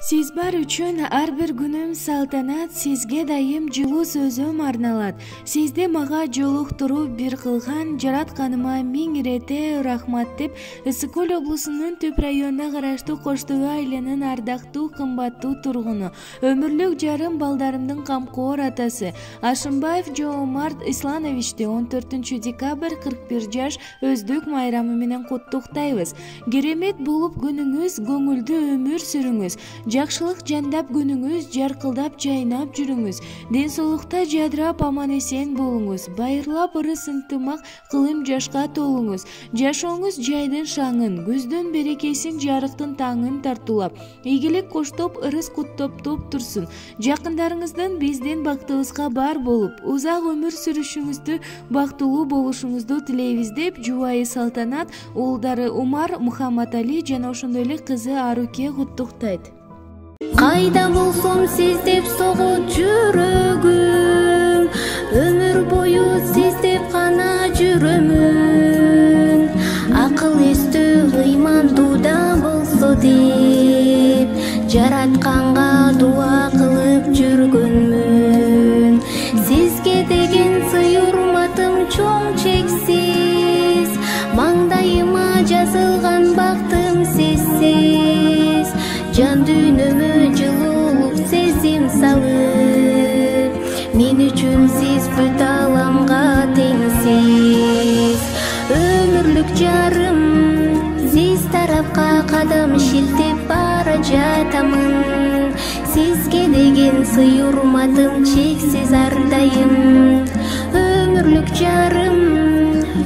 Siz бар үчүн ар бир күнүм салтанат, сизге дайым жылуу сөзүм арналат. Сизди мага жолуктуруп бир кылган жаратканыма миң ирете рахмат деп Ысык Көл облусунун Түп районуна караштуу Кош Төбө айылынын ардактуу кымбаттуу тургуну, өмүрлүк жарым балдарымдын камкор атасы Ашымбаев Жоомарт Ислановичти 14 декабрь 41 жаш өздүк майрамы менен куттуктайбыз. Керемет болуп күнүңүз, көңүлдүү өмүр сүрүңүз. Жакшылык жандап күнүңүз, жаркылдап жайнап жүрүңүз. Ден соолукта жадырап аман-эсен болуңуз. Байырлап ырыс ынтымак кылым жашка толуңуз. Жашооңуз жайдын шаңын, күздүн берекесин, жарыктын таңын тартуулап, ийгилик коштоп, ырыс куттоптоп турсун. Жакындарыңыздын биздин бактыбызга бар болуп, узак өмүр сүрүшүңүздү, бактылуу болушуңузду тилейбиз деп жубайы Салтанат, уулдары Умар, Мухамматали жана ошондой эле кызы Аруке куттуктайт. Кайда болсом сиз деп согот жүрөгүм, өмүр бою сиз деп гана жүрөмүн. Акыл эстүү ыймандууда болсо деп, жаратканга дуа кылып жүргөнмүн. Сизге деген сый урматым чоң чексиз, маңдайыма жазылган бактым сизсиз. Жан дүйнөмө жылуулук сезим салып, мен үчүн сиз бүт аламга теңсиз. Өмүрлүк жарым, сиз тарапка кадам шилтеп бара жатамын. Сизге деген сый урматым чексиз ар дайым. Өмүрлүк жарым,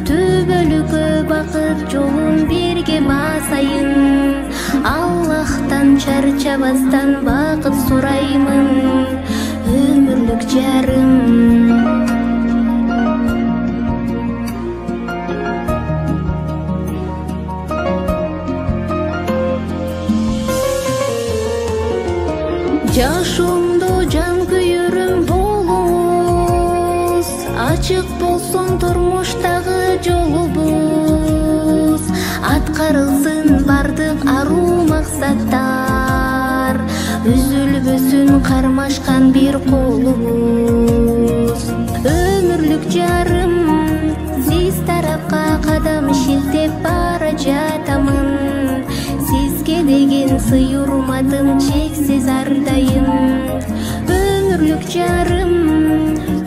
түбөлүккө бакыт жолун бирге басайын. Аллахтан чарчабастан бакыт сураймын, өмүрлүк жарым. Жашоомдо жан күйөрүм болуңуз, ачык болсун турмуштагы жолубуз. Аткарылсын бардык аруу максаттар, үзүлбөсүн кармашкан бир колубуз. Өмүрлүк жарым, сиз тарапка кадам шилтеп бара жатамын. Сизге деген сый урматым чексиз ар дайым. Өмүрлүк жарым,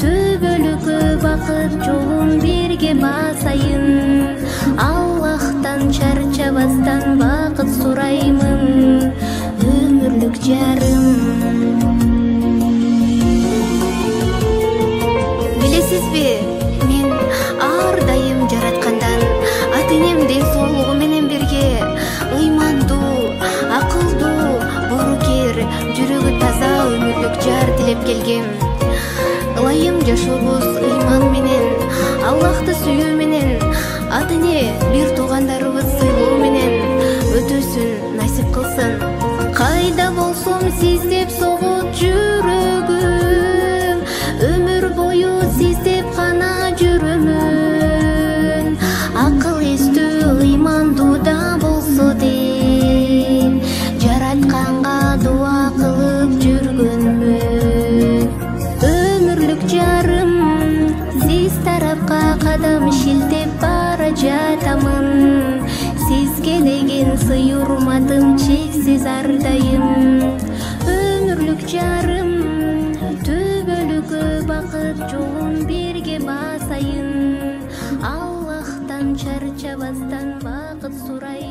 түбөлүккө бакыт жолун бирге басайын. Аллахтан чарчабастан бакыт сураймын, өмүрлүк жарым. Билесизби, мен ар дайым жараткандан ата-энем ден соолугу менен бирге ыймандуу, акылдуу, боорукер, жүрөгү таза өмүрлүк жар тилеп келгем. Ылайым жашообуз ыйман менен, Аллахты сүйүү менен, ата-эне бир туугандарыбыз сыйлоо менен өтөсүн насип кылсын. Кайда болсом сиз деп согот жүрөгүм, өмүр бою сиз деп гана жүрөмүн. Акыл эстүү ыймандууда болсо деп, жаратканга дуа кылып жүргөнмүн. Өмүрлүк жарым, сиз тарапка кадам шилтеп бара жатамын. Сизге деген сый урматым чексиз ар дайым. Өмүрлүк жарым, түбөлүккө бакыт жолун бирге басайын. Аллахтан чарчабастан бакыт сурайын.